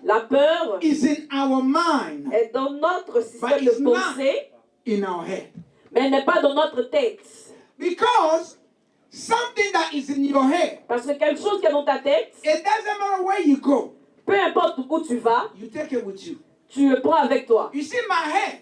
La peur is in our mind, est dans notre système but it's de not pensée, in our head. mais elle n'est pas dans notre tête. Because something that is in your head, Parce que quelque chose qui est dans ta tête, it doesn't matter where you go, peu importe où tu vas, you take it with you. tu le prends avec toi. You see, my head,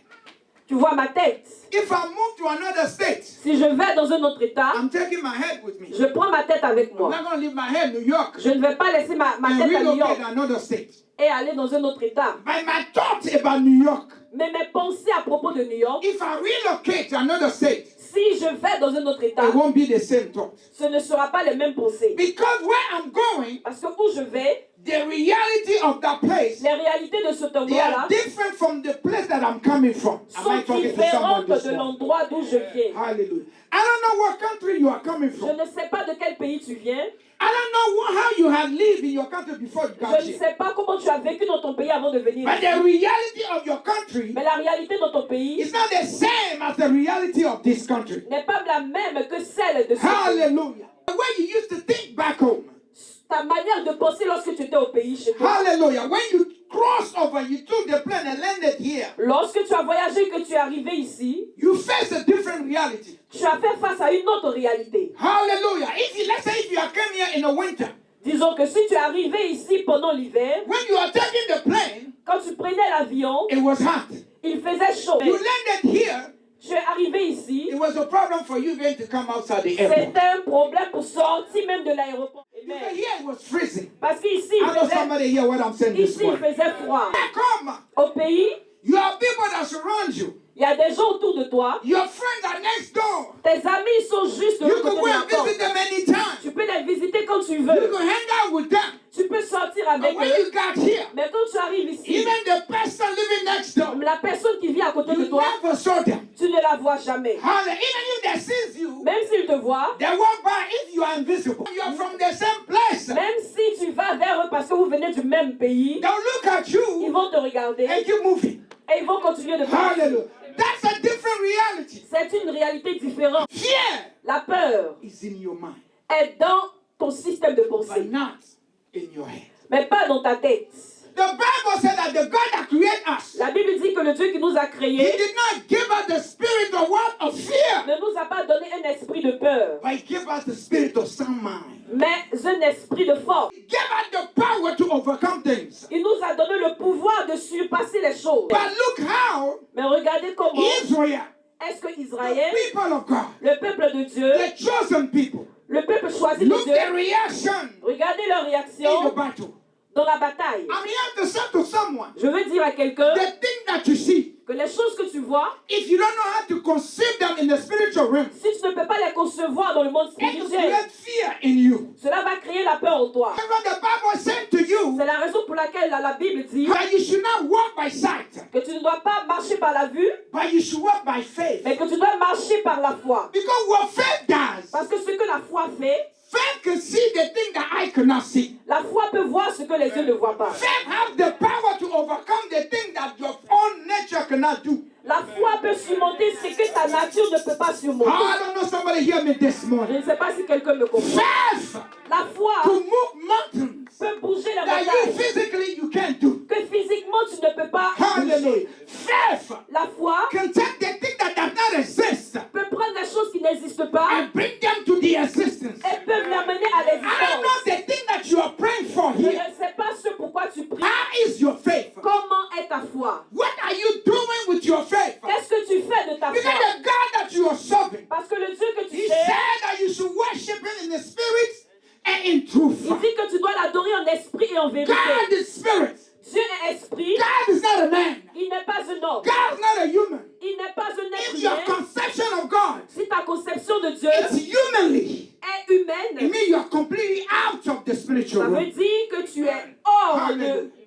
Tu vois ma tête. if I move to another state, Si je vais dans un autre état, I'm taking my head with me. je prends ma tête avec I'm moi. not going to leave my head in New York Je ne vais pas laisser ma and tête à New York relocate to another state. et aller dans un autre état. But my thoughts about New York, Mais mes pensées à propos de New York, if I relocate to another state, si je vais dans un autre état, it won't be the same thought. ce ne sera pas les mêmes pensées. Because where I'm going, Parce que où je vais, the reality of that place, les réalités de ce they are endroit-là different from the place that I'm coming from. Am I sont talking to someone différentes this de morning? l'endroit d'où je viens. Hallelujah. I don't know what country you are coming Je from. ne sais pas de quel pays tu viens. I don't know how you have lived in your country before you got Je ne here. sais pas comment tu as vécu dans ton pays avant de venir But ici. the reality of your country Mais la réalité dans ton pays is not the same as the reality of this country. n'est pas la même que celle de ce pays. Hallelujah. The way you used to think back home. Ta manière de penser lorsque tu étais au pays chez toi. Hallelujah. When you crossed over, you took the plane and landed here. Lorsque tu as voyagé, que tu es arrivé ici, You face a different reality. tu as fait face à une autre réalité. Hallelujah. Let's say if you are coming here in the winter, Disons que si tu es arrivé ici pendant l'hiver, when you are taking the plane, quand tu prenais l'avion, it was hot. il faisait chaud. You landed here, Tu es arrivé ici, it was a problem for you going to come outside the airport. c'était un problème pour sortir même de l'aéroport. Because Amen. here it was freezing. Parce qu'ici, I know somebody hear what I'm saying this ici, il morning. faisait froid. Back home, Au pays, you have people that surround you. il y a des gens autour de toi. Your friends are next door. Tes amis sont juste de You l'autre can côté go de la and porte. visit them anytime. Tu peux les visiter quand tu You veux. can hang out with them. Tu peux sortir But avec when eux. you got here, Mais quand tu arrives ici, even the person living next door, la personne qui vit à côté de you toi, never saw them. tu ne la vois jamais. Hallelujah. Even if they see you, Même s'ils te voient, they walk by if you are invisible. You are from the same place. même si tu vas vers eux parce que vous venez du même pays, They'll look at ils you vont te regarder and keep moving. et ils vont continuer de parler. Hallelujah. That's a different reality. C'est une réalité différente. Fear La peur is in your mind, est dans ton système de but pensée, not in your head. mais pas dans ta tête. The Bible said that the God that created us, La Bible dit que le Dieu qui nous a He créés did not give us the spirit of what? Of fear, ne nous a pas donné un esprit de peur, but He gave us the spirit of sound mind. mais un esprit de force. He gave us the power to overcome things. Il nous a donné le pouvoir de surpasser les choses. But look how Mais regardez comment Israel, est-ce que the Israël, people of God, le peuple de Dieu, the chosen people, le peuple choisi de look Dieu, their reaction regardez leur in the réaction battle. dans la bataille. I'm here to say to someone, Je veux dire à quelqu'un the thing that you see, que les choses que tu vois, if you don't know how to conceive them in the spiritual realm, si tu ne peux pas les concevoir dans le monde it will spirituel, create fear in you. cela va créer la peur en toi. That's what the Bible said to you, C'est la raison pour laquelle la Bible dit that you should not walk by sight, que tu ne dois pas marcher par la vue, but you should walk by faith. mais que tu dois marcher par la foi. Because what faith does, Parce que ce que la foi fait, faith can see the thing that I cannot see. la foi peut voir ce que les yeux ne voient pas. Faith has the power to overcome the thing that your own nature cannot do. La foi peut surmonter ce que ta nature ne peut pas surmonter. I don't know, somebody hear me this Je morning. ne sais pas si quelqu'un me comprend. Faith La foi to move mountains peut bouger la that you montagne physically you can't do. que physiquement tu ne peux pas Hallelujah. bouger. Faith La foi can take the thing that does not exist peut prendre les choses qui n'existent pas and bring them to the existence. et peut l'amener à I don't know l'existence. the thing that you are praying for Je here. ne sais pas ce pourquoi tu pries. How is your faith? Comment est ta foi? What are you doing with your faith? Qu'est-ce que tu fais de ta Because foi? the God that you are serving, Parce que le Dieu que tu He sais, said that you should worship Him in the spirit and in truth. il dit que tu dois l'adorer en esprit et en vérité. God is spirit. Dieu est esprit, God is not a man. il n'est pas un homme, God is not a human. il n'est pas un être If your humain. conception of God Si ta conception de Dieu is humanly, est humaine, it means you are completely out of the spiritual ça veut realm. dire que tu es hors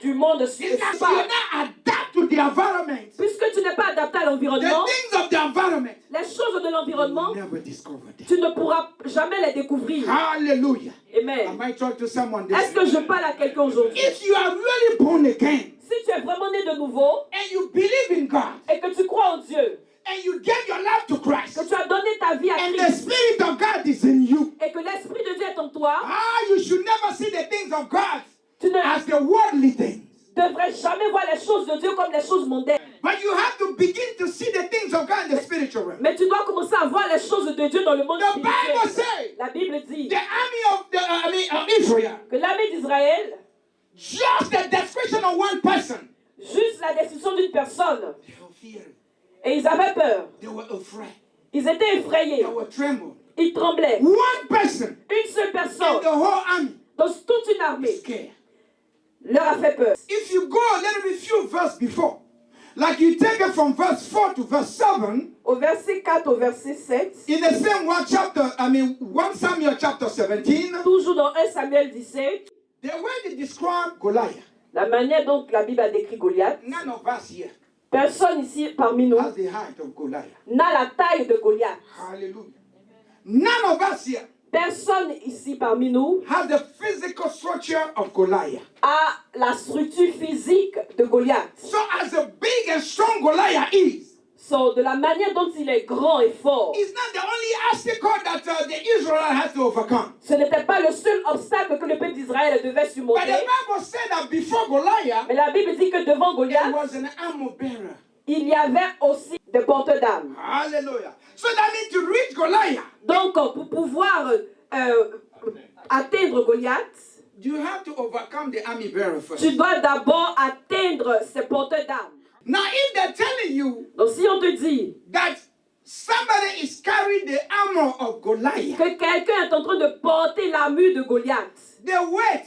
du monde It's that you spirituel. not adapt to the environment. Puisque tu n'es pas adapté à The l'environnement, things of the environment, les choses de you l'environnement, will never discover them. tu ne pourras jamais les découvrir. Hallelujah. Amen. I might talk to someone this Est-ce que je parle à quelqu'un aujourd'hui? If you are really born again Si tu es vraiment né de nouveau and you believe in God et que tu crois en Dieu, and you give your life to Christ que tu as donné ta vie à and the Christ Spirit of God is in you, et que l'Esprit de Dieu est en toi, you should never see the things of God tu ne, as the worldly things. devrais jamais voir les choses de Dieu comme les choses mondaines. But you have to begin to see the things of God in the spiritual realm. Mais tu dois commencer à voir les choses de Dieu dans le monde The Bible spirituel. says La Bible dit the army of Israel, que l'armée d'Israël, just the description of one person, juste la description d'une personne, they were fearing, et ils avaient peur. they were afraid, Ils étaient effrayés. they were trembling. Ils tremblaient. One person Une seule in personne the whole army dans toute une armée scared. leur a fait peur. If you go a little bit few verse before, like you take it from verse 4 to verse 7, Au verset 4 au verset 7, in the same one chapter, 1 Samuel chapter 17, toujours dans 1 Samuel 17, the way they describe Goliath, la manière dont la Bible a décrit Goliath, none of us here personne ici parmi nous has the height of Goliath. n'a la taille de Goliath. Hallelujah. None of us here Personne ici parmi nous has the physical structure of Goliath. a la structure physique de Goliath. So as a big and strong Goliath is, So, de la manière dont il est grand et fort, it's not the only obstacle that the Israelites had to overcome. ce n'était pas le seul obstacle que le peuple d'Israël devait But surmonter. the Bible said that before Goliath, Mais la Bible dit que devant there Goliath, was an armor bearer. il y avait aussi des porteurs d'armes. Hallelujah. So that means to reach Goliath, Donc, pour pouvoir atteindre Goliath, you have to overcome the army bearer first. tu dois d'abord atteindre ces porteurs d'armes. Now, if they're telling you Donc, si on te dit that somebody is carrying the armor of Goliath, que quelqu'un est en train de porter l'armure de Goliath, the weight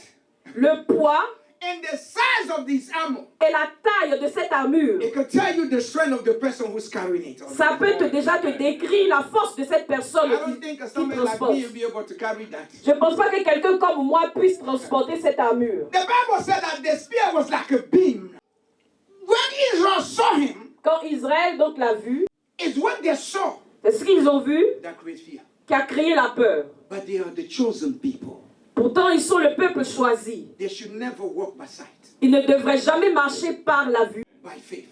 le poids and the size of this armor, et la taille de cette armure, it can tell you the strength of the person who's carrying it. ça peut déjà te décrire la force de cette personne I don't think qui somebody like transporte. me will be able to carry that. Je ne pense pas que quelqu'un comme moi puisse transporter cette armure. The Bible said that the spear was like a beam. When Israel saw him, Quand Israël donc l'a vu, it's what they saw c'est ce qu'ils ont vu that creates fear. qui a créé la peur. But they are the chosen people. Pourtant, ils sont le peuple choisi. They should never walk by sight, Ils ne devraient jamais marcher par la vue, by faith.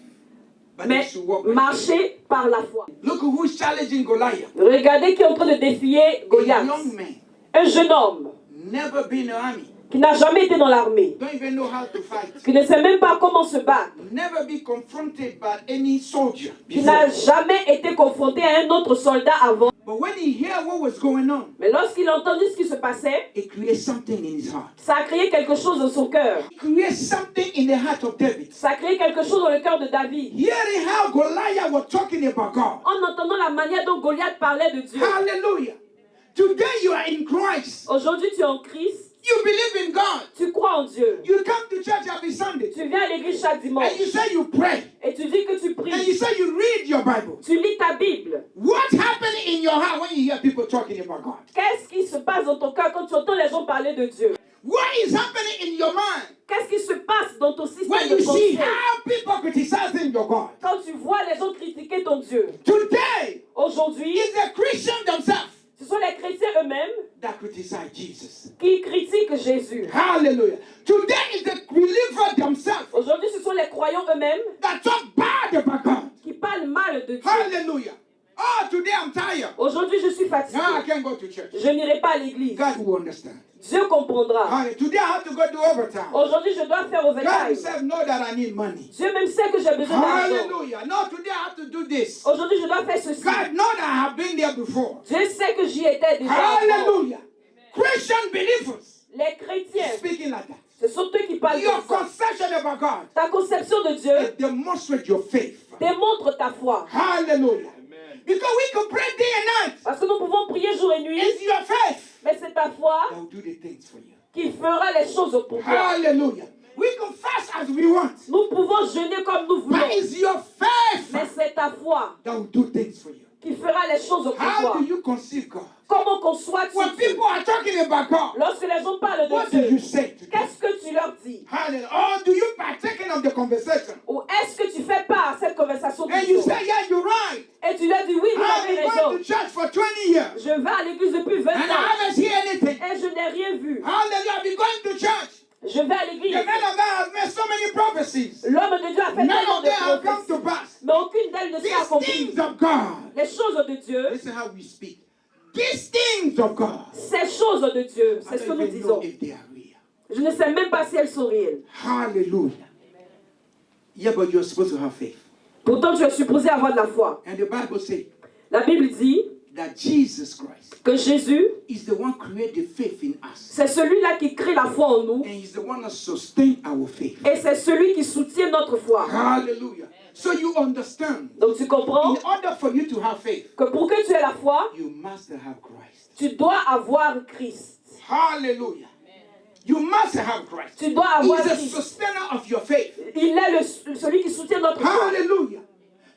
But they mais should walk by faith. marcher par la foi. Look who's challenging Goliath. Regardez qui est en train de défier A Goliath. young man, Un jeune homme never been in the army, qui n'a jamais été dans l'armée, don't even know how to fight, qui ne sait même pas comment se battre, never be confronted by any soldier qui before. n'a jamais été confronté à un autre soldat avant. But when he heard what was going on, Mais lorsqu'il a entendu ce qui se passait, it created something in his heart. ça a créé quelque chose dans son cœur. It created something in the heart of David. Ça a créé quelque chose dans le cœur de David. Hearing how Goliath was talking about God. En entendant la manière dont Goliath parlait de Dieu. Hallelujah. Today you are in Christ. Aujourd'hui, tu es en Christ. You believe in God. Tu crois en Dieu. You come to church every Sunday. Tu viens à l'église chaque dimanche. And you say you pray. Et tu dis que tu And you pries. say you read your Bible. Tu lis ta Bible. What happened in your heart when you hear people talking about God? Qu'est-ce qui se passe dans ton cœur quand tu entends les gens parler de Dieu? What is happening in your mind Qu'est-ce qui se passe dans ton système when de you see pensée? how people criticizing your God? Quand tu vois les gens critiquer ton Dieu. Today, Aujourd'hui, it's the Christians themselves ce sont les chrétiens eux-mêmes that criticize Jesus. qui critiquent Jésus. Hallelujah. Today is the believers themselves Aujourd'hui, ce sont les croyants eux-mêmes that talk bad about God. qui parlent mal de Dieu. Hallelujah. Oh, today I'm tired. Aujourd'hui, je suis fatigué. Now I can't go to church. Je n'irai pas à l'église. God will understand. Dieu comprendra. Today I have to go do overtime. Aujourd'hui, je dois faire God overtime. himself know that I need money. Dieu même sait que j'ai besoin d'argent. Hallelujah. No, today I have to do this. Aujourd'hui, je dois faire ceci. God know that I have been there before. Dieu sait que j'y étais déjà avant. Hallelujah. Christian believers Les chrétiens, speaking like that. ce sont eux qui parlent Your comme ça. conception about God Ta conception de Dieu demonstrate your faith. démontre ta foi. Hallelujah. Because we can pray day and night. Parce que nous pouvons prier jour et nuit, It's your faith mais c'est ta foi that will do the things for you. qui fera les choses pour toi. Hallelujah. We can fast as we want. Nous pouvons jeûner comme nous voulons, But it's your faith mais c'est ta foi that will do things for you. qui fera les choses pour How toi. do you conceive God? Comment conçois-tu When Dieu? people are talking about God, Lorsque les gens parlent what de do you Dieu, say to them? qu'est-ce que tu leur dis? Hallelujah. Or do you partake of the conversation? Ou est-ce que tu fais part à cette conversation And you toujours? say, yeah, you're right. Et tu leur dis, oui, vous I've avez been raison. going to church for 20 years. Je vais à l'église depuis 20 And I ans haven't seen anything. et je n'ai rien vu. Hallelujah. I've been going to church. Je vais à l'église. The man of God has made so many prophecies. L'homme de Dieu a fait None tellement of de them have come prophéties, to pass. mais aucune d'elles ne s'est These accomplie. things of God. Les choses de Dieu, Listen how we speak. These things of God. ces choses de Dieu, I c'est ce que don't nous even know disons. if they are real. Je ne sais même pas si elles sont réelles. Hallelujah. Yeah, but you're supposed to have faith. Pourtant, tu es supposé avoir de la foi. And the Bible says La Bible dit that Jesus Christ que Jésus, is the one created faith in us. c'est celui-là qui crée la foi en nous And he's the one that sustains our faith. et c'est celui qui soutient notre foi. Hallelujah. So you understand, Donc tu comprends in order for you to have faith, que pour que tu aies la foi, you must have Christ. tu dois avoir Christ. Hallelujah. You must have Christ. Tu dois avoir He's the Christ. sustainer of your faith. Il est celui qui soutient notre foi. Hallelujah.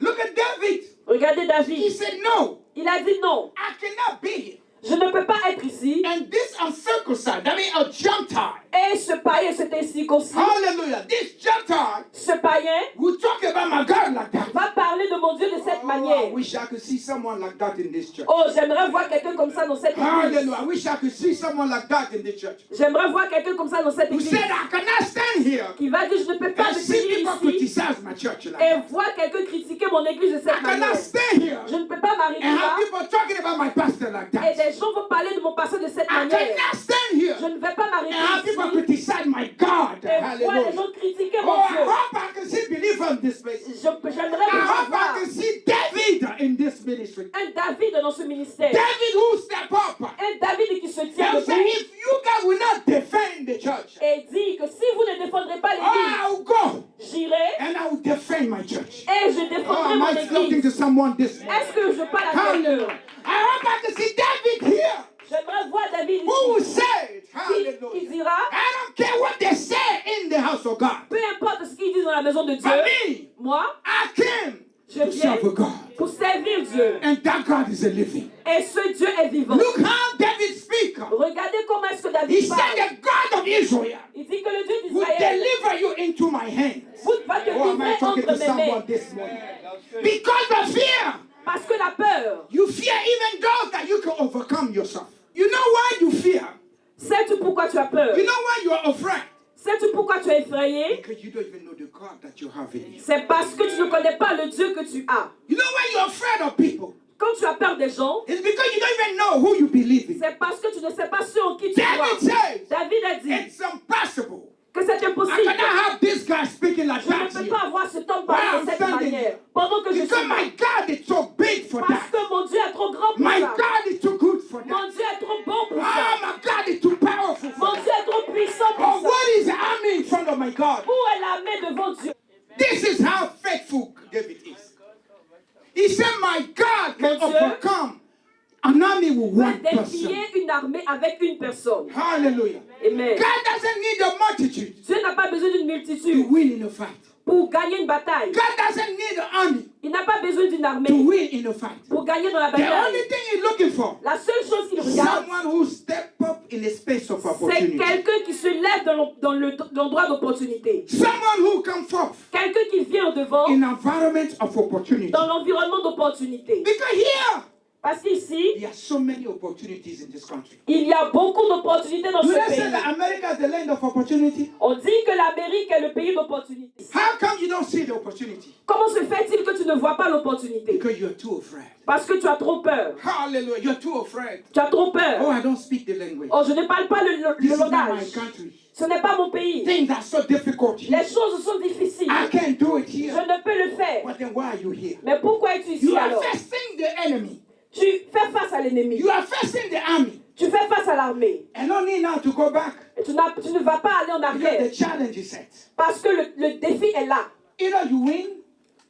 Look at David. Regardez He David. said, no, Il a dit non, I cannot be here. je ne peux pas être ici. And this uncircumcised, that means a Gentile. Et ce païen, c'est ainsi qu'aussi. Hallelujah. This Gentile Ce païen will talk about my God like that. va parler de mon Dieu de cette Oh, I manière. wish I could see someone like that in this church. Oh, j'aimerais voir quelqu'un comme ça dans cette église. Hallelujah. I wish I could see someone like that in this church. J'aimerais voir quelqu'un comme ça dans cette Who église. said, I cannot stand here Qui va dire, je ne peux pas and me see tenir people ici. criticize my church like Et that. voir quelqu'un critiquer mon église de I cette manière. cannot stay here Je ne peux pas m'arrêter and là. have people talking about my pastor like Et that. des gens vont parler de mon pasteur de cette I manière. cannot stand here Je ne vais pas and m'arrêter have people ici. criticize my God. Et voir les Hallelujah. gens critiquer Oh, mon I Dieu. hope I can see believers in this place. J'aimerais I hope voir I can see David in this ministry. un David dans ce ministère. David who step up Un David qui se tient and say, debout if you guys will not defend the church, et dit que si vous ne défendrez pas I l'église, will go j'irai and I will defend my church. et je Oh, défendrai am mon I talking église. to someone this morning? Est-ce que je parle à Hallelujah. quelqu'un? I hope I can see David here J'aimerais voir David who will ici say, qui hallelujah. dira, I don't care what they say in the house of God. peu importe ce qu'ils disent dans la maison de Dieu, But me, moi, I came je to viens serve God. pour servir Dieu. And that God is a living. Et ce Dieu est vivant. Look how David speaks. Regardez comment est-ce que He David said, parle. the God of Israel Il dit que le Dieu will d'Israël deliver you into my hands. va te Oh, am I livrer talking entre to mes someone mains. this morning? Because of fear. Parce que la peur, You fear even those that you can overcome yourself. You know why you fear? sais-tu pourquoi tu as peur? You know why you are afraid? Sais-tu pourquoi tu es effrayé? Because you don't even know the God that you have in you. C'est parce que tu ne connais pas le Dieu que tu as. You know why you're afraid of people? Quand tu as peur des gens, It's because you don't even know who you believe in. c'est parce que tu ne sais pas ceux en qui tu crois. David says, David a dit it's impossible. que c'est I impossible. cannot have this guy speaking like Je ne that peux here. pas avoir cet homme Why parler I'm de cette standing manière. here? Pendant que je Because suis my God is so big for parce that. que mon Dieu est trop grand pour My ça. God is too good for Mon that. Dieu est trop bon pour Oh, ça. my God is too powerful for Mon that. Dieu est trop puissant Oh, pour ça. what is the army in front of my God? Où est l'armée devant Dieu? This is how faithful David is. He said, my God can Mon Dieu overcome an army with Peut one person. défier une armée avec une personne. Hallelujah. Amen. God doesn't need a multitude Dieu n'a pas besoin d'une to multitude win in a fight. pour gagner une bataille. God doesn't need an army Il n'a pas besoin d'une to armée win in a fight. pour gagner dans la The only bataille. thing he's looking for, La seule chose qu'il regarde, someone who step up in a space of c'est opportunity. quelqu'un qui se lève dans l'endroit d'opportunité. Someone who come forth Quelqu'un qui vient au devant in environment of opportunity. dans l'environnement d'opportunité. Because here, Parce qu'ici, there are so many opportunities in this country. il y a beaucoup d'opportunités dans Do ce they say pays. that America is the land of opportunity? On dit que l'Amérique est le pays d'opportunités. How come you don't see the opportunity? Comment se fait-il que tu ne vois pas l'opportunité? Because you're too afraid. Parce que tu as trop peur. Hallelujah. You're too afraid. Tu as trop Oh, peur. I don't speak the language. Oh, je ne parle pas le This is not my langage. country. Ce n'est pas mon pays. Things are so difficult here. Les choses sont difficiles. I can't do it Je here. ne peux le faire. But then why are you here? Mais pourquoi es-tu You ici are alors? facing the enemy. Tu fais face à l'ennemi. You are facing the army. Tu fais face à l'armée. And no need now to go back. Et tu ne vas pas aller en Because arrière. the challenge is set. Parce que le défi est là. Either you win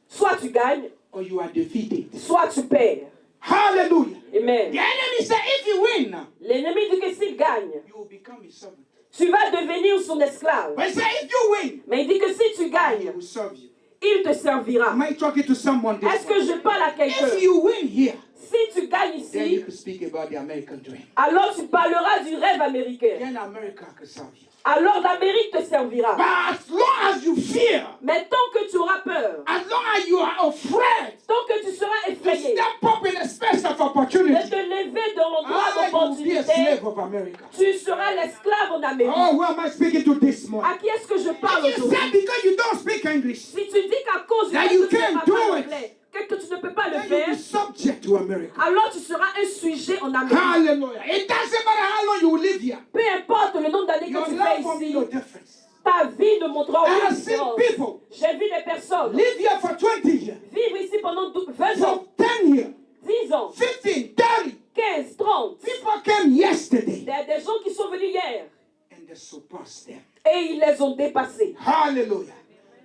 Soit tu gagnes, or you are defeated. soit tu perds. Hallelujah. Amen. The enemy said if you win, L'ennemi dit que s'il gagne, you will become his servant. tu vas devenir son esclave. But he said if you win, Mais il dit que si tu he gagnes, will serve you. il te servira. Am I talking to someone this Est-ce que morning? je parle à quelqu'un? If you win here, Si tu gagnes then you ici, can speak about the American dream. alors tu parleras du rêve américain. Then America can serve you. Alors l'Amérique te servira. But as long as you fear, Mais tant que tu auras peur, as long as you are afraid tant que tu seras to effrayé step up in a space of de opportunity, te lever dans l'endroit I will be a d'opportunité, slave of America. tu seras l'esclave en Amérique. Oh, who am I speaking to this morning? À qui est-ce que je parle If you aujourd'hui? said because you don't speak English, Si tu dis qu'à cause du that fait you que tu ne can't parles do pas it, anglais, que tu ne peux pas le then you'll faire, be subject to America. alors tu seras un sujet en Amérique. Hallelujah. It doesn't matter how long you live here. Peu importe le nombre d'années Your que tu life fais will be ici, no difference. ta vie ne montrera I aucune have seen différence. people J'ai vu des personnes sol. Live here for 20 years. Vivre ici pendant 20 ans, For 10 years. 10 ans, 15, 30. 15, 30. People came yesterday. Il y a des gens qui sont venus hier And they surpassed them. et ils les ont dépassés. Hallelujah.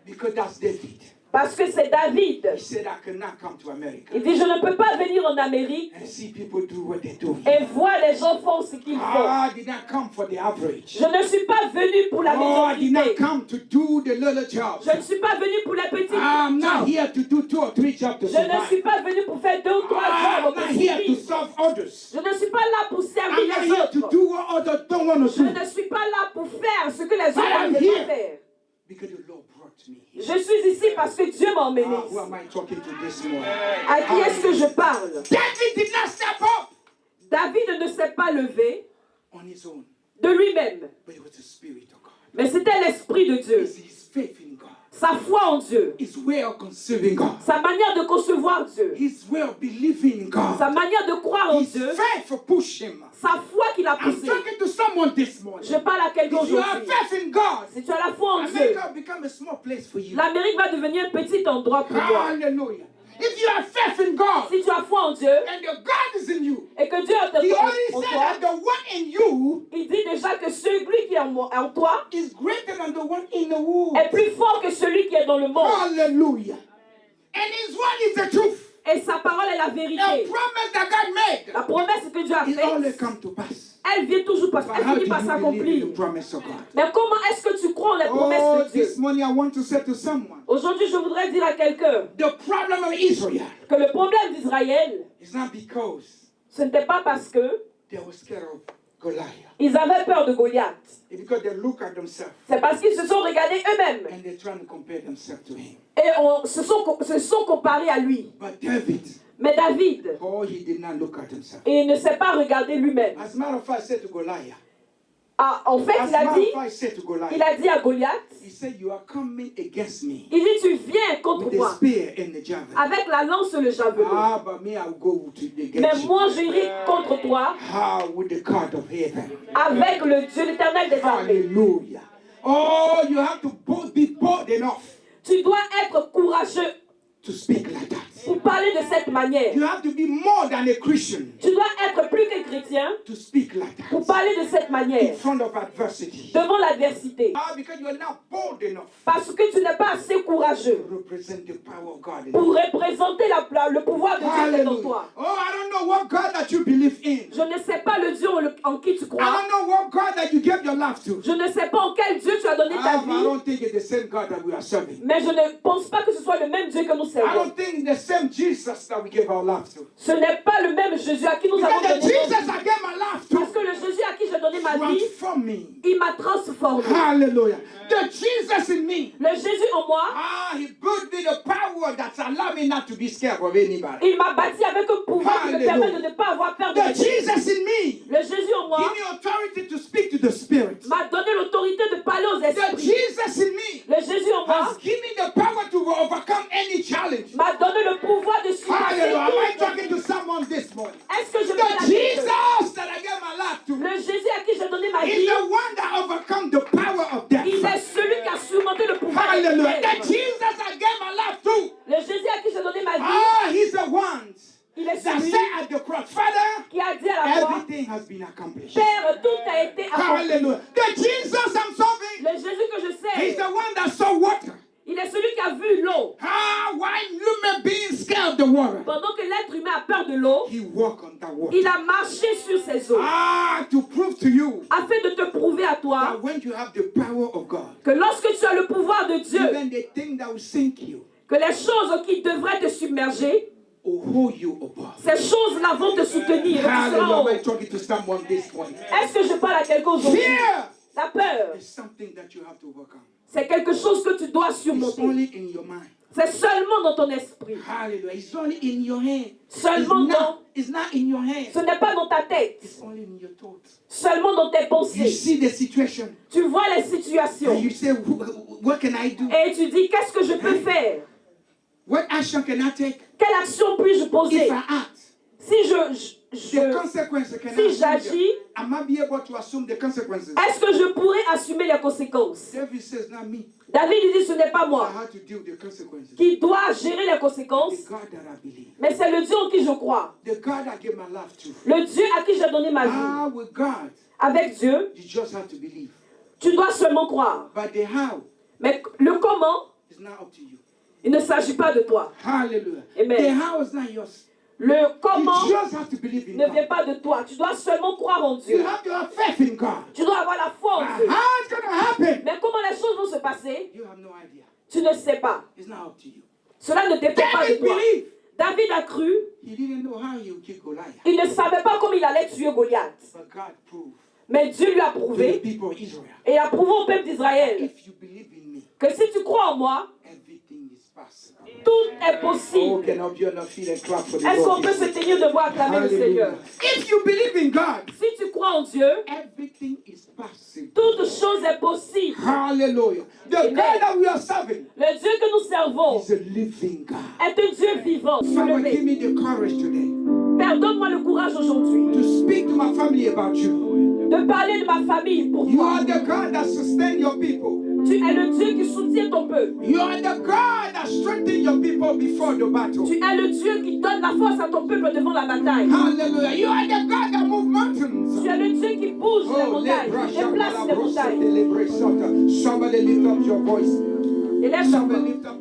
Because that's David. Parce que c'est David. He said, I cannot come to America Il dit, je ne peux pas venir en Amérique and see people do what they do. et voir les gens font ce qu'ils font. I did not come for the average. Je ne suis pas venu pour la Oh, I did not médiocrité. come to do the little jobs. Je ne suis pas venu pour les petits I'm not jobs. here to do 2 or 3 jobs to Je ne suis survive. pas venu pour faire 2 ou 3 I'm jobs not au here to petit. serve others. Je ne suis pas là pour I'm servir not les here to autres. do what others don't want to Je do. ne suis pas là pour faire ce que les autres I'm ne here. veulent pas faire. Because the Lord brought me here. Je suis ici parce que Dieu m'a emmené Who ici. am I talking to this morning? À qui est-ce que je parle? David did not step up David ne s'est pas levé on his own, de lui-même, but it was the Spirit of God. mais c'était l'Esprit de Dieu, It's his faith in God, sa foi en Dieu, his way of conceiving God, sa manière de concevoir Dieu, his way of believing in God. sa manière de croire en His Dieu, faith pushed him. sa foi qui l'a I'm poussé. talking to someone this morning. Je parle à quelqu'un If you have aujourd'hui. faith in God, Si tu as la foi en Dieu, America will become a small place for you. l'Amérique va devenir un petit endroit pour toi. Hallelujah. If you have faith in God Si tu as foi en Dieu and the God is in you, et que Dieu est He en already said toi, that the one in you il dit déjà que celui qui est en toi is greater than the one in the world. est plus fort que celui qui est dans le monde. Hallelujah. And His word is the truth. Et sa parole est la A vérité. promise that God made. La promesse que Dieu a It always faite, come to pass. elle vient toujours passer, But elle how do finit you par believe in s'accomplir. the promise of God? Mais comment est-ce que tu crois en les promesses Oh, de Dieu? this morning I want to say to someone, Aujourd'hui, je voudrais dire à quelqu'un the problem of Israel que le problème d'Israël, is not because ce n'était pas parce que they were scared of Goliath. ils avaient peur de Goliath. It's because they look at themselves C'est parce qu'ils se sont regardés eux-mêmes and they're trying to compare themselves to him. et se sont comparés à lui. But David, Mais David, oh, he did not look at himself. il ne s'est pas regardé lui-même. As a matter of fact, he said to Goliath, Ah, en fait, as il a a matter dit, of fact, he said to Goliath, il a dit à Goliath, he said, you are coming against me il dit, tu viens contre with the moi spear and the javelin. avec la lance et le javelot. Ah, but me, I'll go to the Mais against you. moi, j'irai contre toi How with the God of heaven. avec le Dieu l'éternel des armées. Hallelujah. Oh, you have to be bold enough Tu dois être courageux to speak like that. pour parler de cette manière. You have to be more than a Christian Tu dois être plus que chrétien to speak like pour that parler de cette in manière front of adversity. devant l'adversité. Ah, because you are not bold enough Parce que tu n'es pas assez courageux to represent the power of God in pour you. représenter le pouvoir de Dieu qui est en Hallelujah. toi. Oh, I don't know what God that you believe in. Je ne sais pas le Dieu en qui tu I crois. don't know what God that you gave your life to. Je ne sais pas en quel Dieu tu as donné ta Ah, but I vie. don't think it's the same God that we are serving. Mais je ne pense pas que ce soit le même Dieu que nous I servons. don't think the same Jesus that we gave our life to. Ce n'est pas le même Jésus à qui nous avons Because the donné Jesus notre vie. I gave my life Parce to que le Jésus à qui j'ai donné ma vie, transformed me. il m'a transformé. Hallelujah. The Jesus in me. Le Jésus en moi, Ah, he built me the power that allowed me not to be scared of anybody. il m'a bâti avec un pouvoir qui me Hallelujah. permet de ne pas avoir peur de The personne. Jesus in me. Le Jésus en moi Give me authority to speak to the Spirit. m'a donné l'autorité de parler aux The esprits. Jesus in me Le Jésus en moi has given me the power to overcome any challenge. m'a donné le pouvoir de surpasser Hallelujah. Am I tout. talking to someone this morning? Est-ce que je The peux la dire? Jesus that I gave my life to Le Jésus à qui j'ai donné ma is vie, the one that overcome the power of il death. est celui qui a surmonté le pouvoir des Hallelujah. The ténèbres. Jesus I gave my life to. Le Jésus à qui j'ai donné ma vie, Ah, he's the one il est that celui said at the cross, Father, qui a dit à la croix, everything has been accomplished. Père, tout a été accompli. Hallelujah. The Jesus I'm serving, Le Jésus que je he's sais, the one that saw water. il est celui qui a vu l'eau. Ah, why human beings scared of the water? Pendant que l'être humain a peur de l'eau, He walked on that water. il a marché sur ces eaux Ah, to prove to you afin de te prouver à toi that when you have the power of God, que lorsque tu as le pouvoir de Dieu, even the thing that will sink you que les choses qui devraient te submerger, will hold you above. ces choses-là vont te soutenir. Et tu seras Hallelujah. en haut. Am I talking to someone this morning? Est-ce que je parle à quelqu'un aujourd'hui? Fear La peur, is something that you have to overcome. c'est quelque chose que tu dois It's surmonter. only in your mind. C'est seulement dans ton esprit. Hallelujah. It's only in your hand. Seulement It's not in your hand. Ce n'est pas dans ta tête. It's only in your thoughts. Seulement dans tes You pensées. see the situation Tu vois les and situations. you say, what can I do? Et tu dis, qu'est-ce que je peux faire? What action can I take Quelle action puis-je poser? if I act? Si the consequences can si j'agis, am I be able to assume the consequences? est-ce que je pourrais assumer les conséquences? David says, not me. David dit, ce n'est pas I moi have to deal with the consequences. qui dois gérer les conséquences, The God that I believe. mais c'est le Dieu en qui je crois. The God I gave my life to. Le Dieu à qui j'ai donné ma vie. With God, Avec Dieu, you just have to believe. tu dois seulement croire. But the how Mais le comment, is not up to you. il ne s'agit pas de toi. Hallelujah. Amen. The how is not yours. Le comment You just have to believe in ne vient God. pas de toi. Tu dois seulement croire en You Dieu. have to have faith in God. Tu dois avoir la foi en Dieu. How it's going to happen? Mais comment les choses vont se passer, You have no idea. tu ne sais pas. It's not up to you. Cela ne dépend pas de David toi. believed. David a cru. He didn't know how he would kill Goliath. Il ne savait pas comment il allait tuer Goliath. But God proved Mais Dieu lui a to the prouvé, people of Israel. et a prouvé au peuple d'Israël, If you believe in me, que si tu crois en moi, everything is possible. tout est Oh, possible. can I be on our feet and clap for the Est-ce qu'on Lord? peut se tenir debout acclamer le Seigneur? Hallelujah. If you believe in God, Si tu crois en Dieu, everything is possible. toute chose est possible. Hallelujah. The Amen. God that we are serving Le Dieu que nous servons is a living God. est un Dieu vivant. Father, give Levez. me the courage today Père, donne-moi le courage aujourd'hui to speak to my family about you. de parler de ma famille pour You toi. are the God that sustains your people. Tu es le Dieu qui soutient ton peuple. You are the God that strengthens your people before the battle. Tu es le Dieu qui donne la force à ton peuple devant la bataille. Hallelujah. You are the God that moves mountains. Tu es le Dieu qui bouge les montagnes, déplace les montagnes. Somebody lift up your voice. Élève ta Somebody voix. lift up.